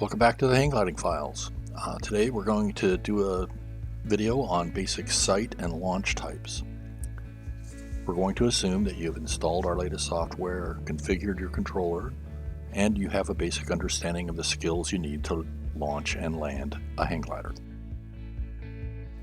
Welcome back to the hang gliding files. Today we're going to do a video on basic site and launch types. We're going to assume that you've installed our latest software, configured your controller, and you have a basic understanding of the skills you need to launch and land a hang glider.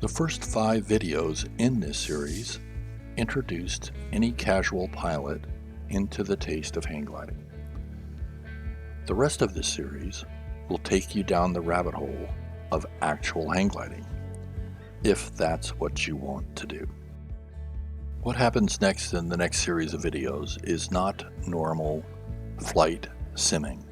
The first 5 videos in this series introduced any casual pilot into the taste of hang gliding. The rest of this series will take you down the rabbit hole of actual hang gliding, if that's what you want to do. What happens next in the next series of videos is not normal flight simming.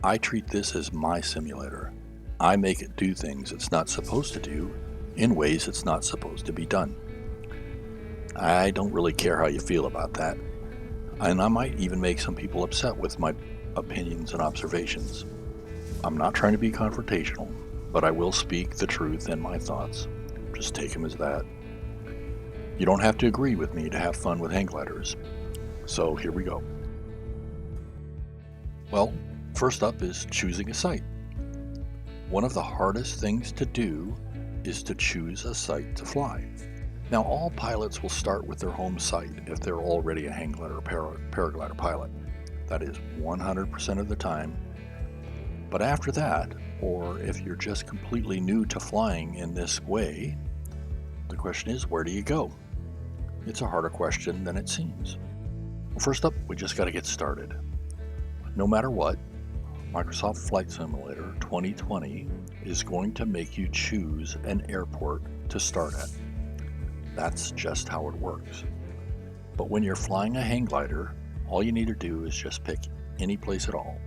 I treat this as my simulator. I make it do things it's not supposed to do in ways it's not supposed to be done. I don't really care how you feel about that, and I might even make some people upset with my opinions and observations. I'm not trying to be confrontational, but I will speak the truth and my thoughts. Just take them as that. You don't have to agree with me to have fun with hang gliders. So here we go. Well, first up is choosing a site. One of the hardest things to do is to choose a site to fly. Now, all pilots will start with their home site if they're already a hang glider or paraglider pilot. That is 100% of the time. But after that, or if you're just completely new to flying in this way, the question is, where do you go? It's a harder question than it seems. Well, first up, we just got to get started. No matter what, Microsoft Flight Simulator 2020 is going to make you choose an airport to start at. That's just how it works. But when you're flying a hang glider, all you need to do is just pick any place at all.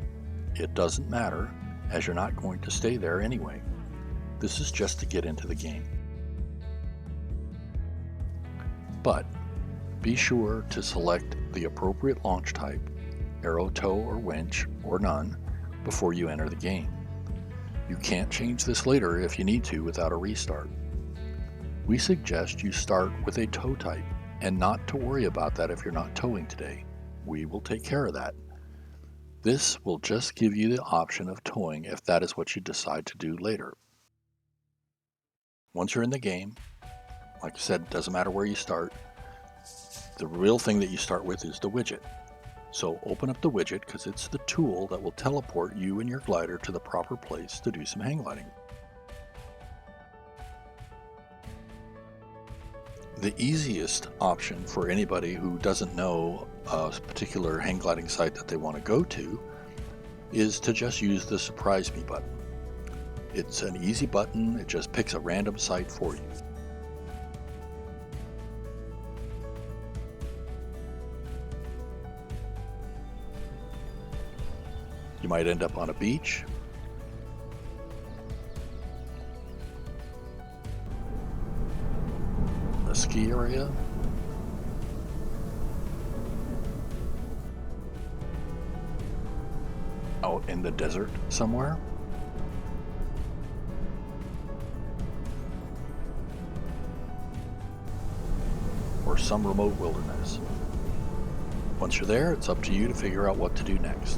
It doesn't matter, as you're not going to stay there anyway. This is just to get into the game. But be sure to select the appropriate launch type, arrow, tow, or winch, or none, before you enter the game. You can't change this later if you need to without a restart. We suggest you start with a tow type, and not to worry about that if you're not towing today. We will take care of that. This will just give you the option of towing if that is what you decide to do later. Once you're in the game, like I said, it doesn't matter where you start. The real thing that you start with is the widget. So open up the widget because it's the tool that will teleport you and your glider to the proper place to do some hang gliding. The easiest option for anybody who doesn't know a particular hang gliding site that they want to go to is to just use the Surprise Me button. It's an easy button, it just picks a random site for you. You might end up on a beach, a ski area, out in the desert somewhere, or some remote wilderness. Once you're there, it's up to you to figure out what to do next.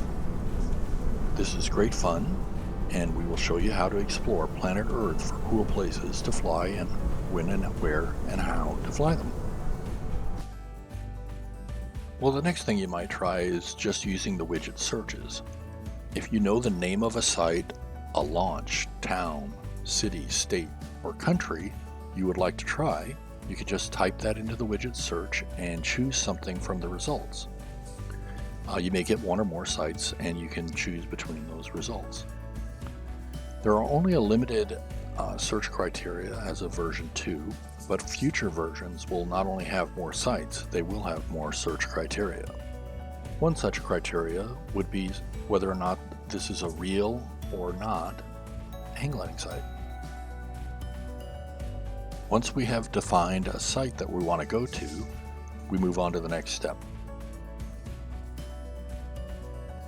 This is great fun, and we will show you how to explore planet Earth for cool places to fly and when and where and how to fly them. Well, the next thing you might try is just using the widget searches. If you know the name of a site, a launch, town, city, state, or country you would like to try, you could just type that into the widget search and choose something from the results. You may get one or more sites, and you can choose between those results. There are only a limited search criteria as of version 2, but future versions will not only have more sites, they will have more search criteria. One such criteria would be whether or not this is a real or not hang gliding site. Once we have defined a site that we want to go to, we move on to the next step.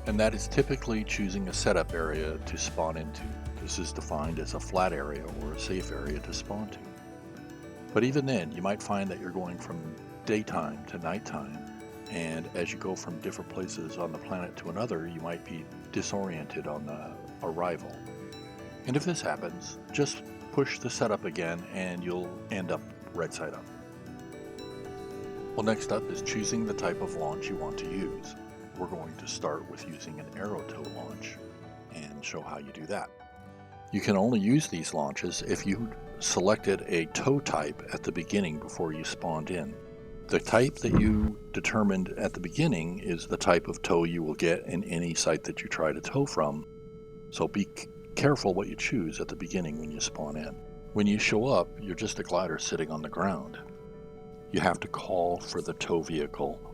And that is typically choosing a setup area to spawn into. This is defined as a flat area or a safe area to spawn to. But even then, you might find that you're going from daytime to nighttime, and as you go from different places on the planet to another, you might be disoriented on arrival. And if this happens, just push the setup again and you'll end up right side up. Well, next up is choosing the type of launch you want to use. We're going to start with using an arrow toe launch and show how you do that. You can only use these launches if you selected a toe type at the beginning before you spawned in. The type that you determined at the beginning is the type of toe you will get in any site that you try to tow from, so be careful what you choose at the beginning when you spawn in. When you show up, you're just a glider sitting on the ground. You have to call for the tow vehicle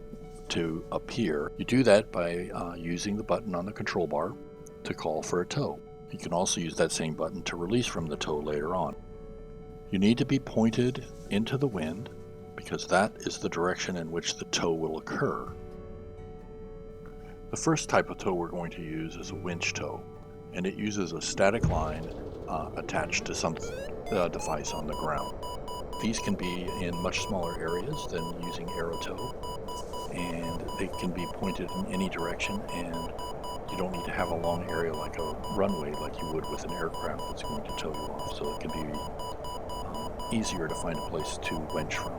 to appear. You do that by using the button on the control bar to call for a tow. You can also use that same button to release from the tow later on. You need to be pointed into the wind because that is the direction in which the tow will occur. The first type of tow we're going to use is a winch tow, and it uses a static line attached to some device on the ground. These can be in much smaller areas than using arrow tow, and they can be pointed in any direction, and you don't need to have a long area like a runway like you would with an aircraft that's going to tow you off, so it can be easier to find a place to winch from.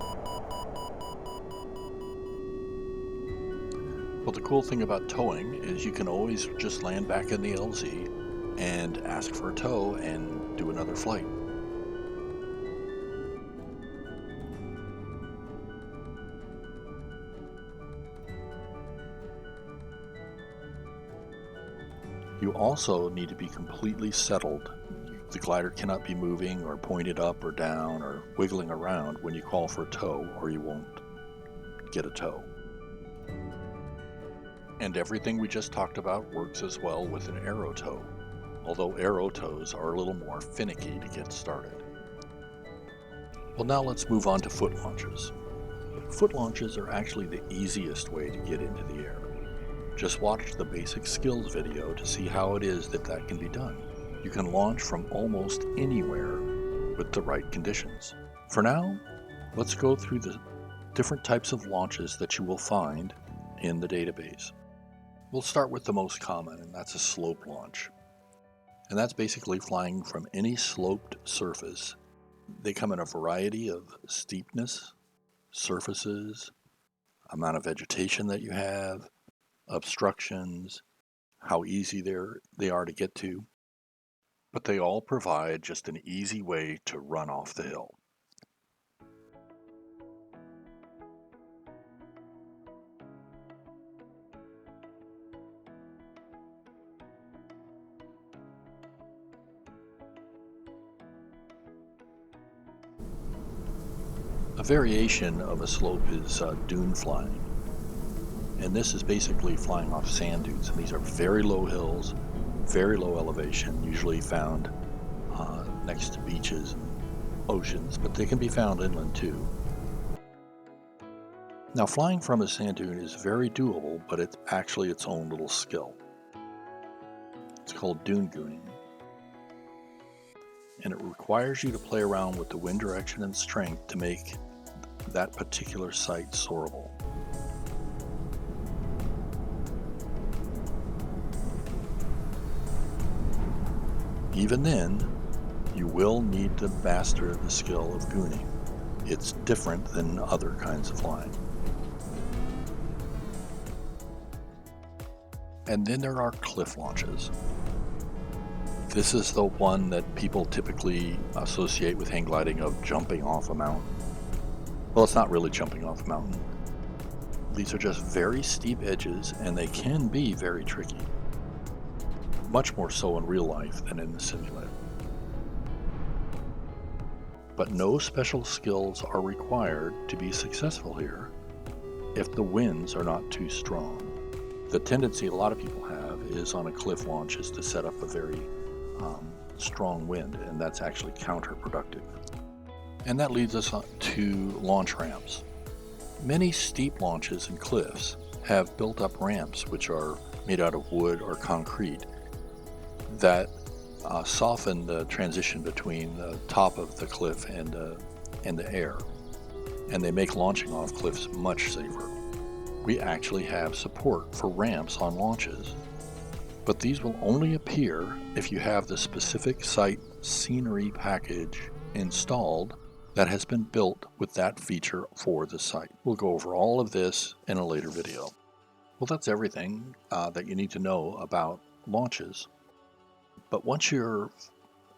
Well, the cool thing about towing is you can always just land back in the LZ and ask for a tow and do another flight. You also need to be completely settled. The glider cannot be moving or pointed up or down or wiggling around when you call for a tow, or you won't get a tow. And everything we just talked about works as well with an arrow tow, although arrow tows are a little more finicky to get started. Well, now let's move on to foot launches. Foot launches are actually the easiest way to get into the air. Just watch the basic skills video to see how it is that can be done. You can launch from almost anywhere with the right conditions. For now, let's go through the different types of launches that you will find in the database. We'll start with the most common, and that's a slope launch. And that's basically flying from any sloped surface. They come in a variety of steepness, surfaces, amount of vegetation that you have, obstructions, how easy they are to get to, but they all provide just an easy way to run off the hill. A variation of a slope is dune flying. And this is basically flying off sand dunes. And these are very low hills, very low elevation, usually found next to beaches and oceans, but they can be found inland too. Now, flying from a sand dune is very doable, but it's actually its own little skill. It's called dune gooning. And it requires you to play around with the wind direction and strength to make that particular site soarable. Even then, you will need to master the skill of gooning. It's different than other kinds of flying. And then there are cliff launches. This is the one that people typically associate with hang gliding of jumping off a mountain. Well, it's not really jumping off a mountain. These are just very steep edges, and they can be very tricky. Much more so in real life than in the simulator. But no special skills are required to be successful here if the winds are not too strong. The tendency a lot of people have is on a cliff launch is to set up a very strong wind, and that's actually counterproductive. And that leads us to launch ramps. Many steep launches and cliffs have built up ramps which are made out of wood or concrete that soften the transition between the top of the cliff and the air, and they make launching off cliffs much safer. We actually have support for ramps on launches, but these will only appear if you have the specific site scenery package installed that has been built with that feature for the site. We'll go over all of this in a later video. Well, that's everything that you need to know about launches. But once you're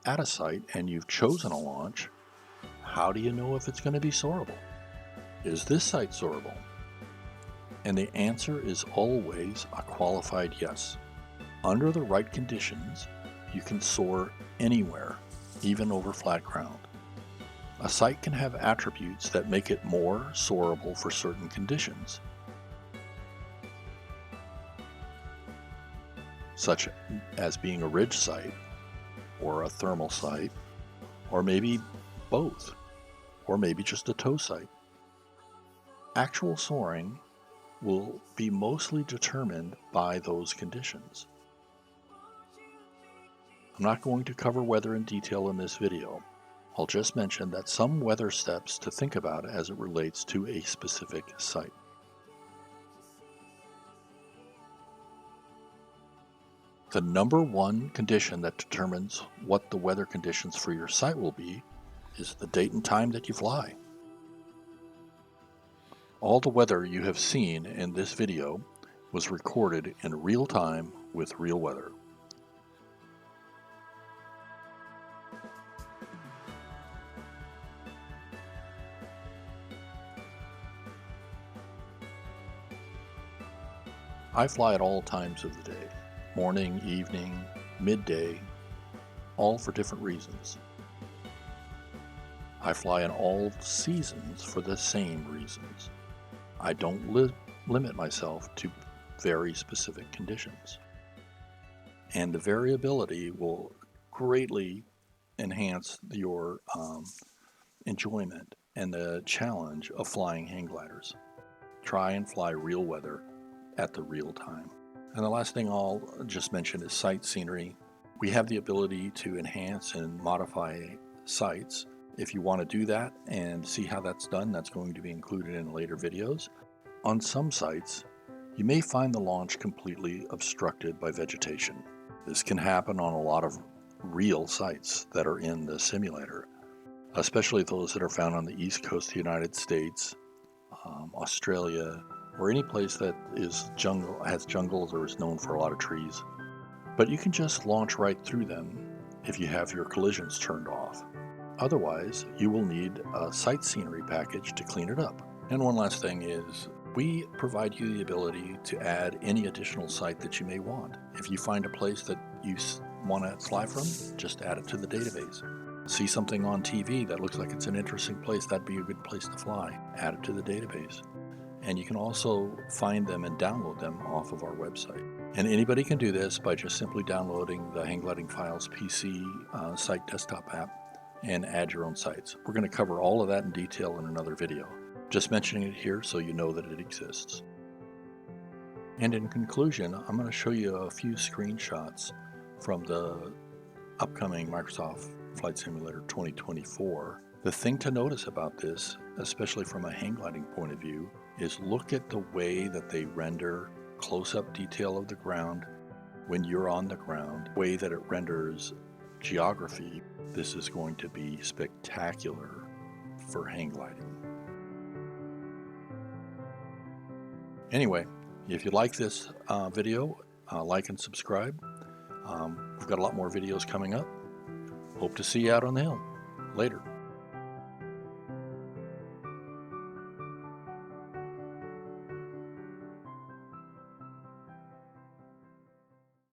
at a site and you've chosen a launch, how do you know if it's going to be soarable? Is this site soarable? And the answer is always a qualified yes. Under the right conditions, you can soar anywhere, even over flat ground. A site can have attributes that make it more soarable for certain conditions, such as being a ridge site, or a thermal site, or maybe both, or maybe just a tow site. Actual soaring will be mostly determined by those conditions. I'm not going to cover weather in detail in this video. I'll just mention that some weather steps to think about as it relates to a specific site. The number one condition that determines what the weather conditions for your site will be is the date and time that you fly. All the weather you have seen in this video was recorded in real time with real weather. I fly at all times of the day, morning, evening, midday, all for different reasons. I fly in all seasons for the same reasons. I don't limit myself to very specific conditions. And the variability will greatly enhance your enjoyment and the challenge of flying hang gliders. Try and fly real weather at the real time. And the last thing I'll just mention is site scenery. We have the ability to enhance and modify sites. If you want to do that and see how that's done, that's going to be included in later videos. On some sites, you may find the launch completely obstructed by vegetation. This can happen on a lot of real sites that are in the simulator, especially those that are found on the east coast of the United States, Australia, or any place that is has jungles or is known for a lot of trees. But you can just launch right through them if you have your collisions turned off. Otherwise, you will need a site scenery package to clean it up. And one last thing is, we provide you the ability to add any additional site that you may want. If you find a place that you want to fly from, just add it to the database. See something on TV that looks like it's an interesting place, that'd be a good place to fly. Add it to the database. And you can also find them and download them off of our website. And anybody can do this by just simply downloading the Hang Gliding Files PC site desktop app and add your own sites. We're going to cover all of that in detail in another video. Just mentioning it here so you know that it exists. And in conclusion, I'm going to show you a few screenshots from the upcoming Microsoft Flight Simulator 2024. The thing to notice about this, especially from a hang gliding point of view, is look at the way that they render close-up detail of the ground when you're on the ground, the way that it renders geography. This is going to be spectacular for hang gliding. Anyway, if you like this video, like and subscribe. We've got a lot more videos coming up. Hope to see you out on the hill. Later.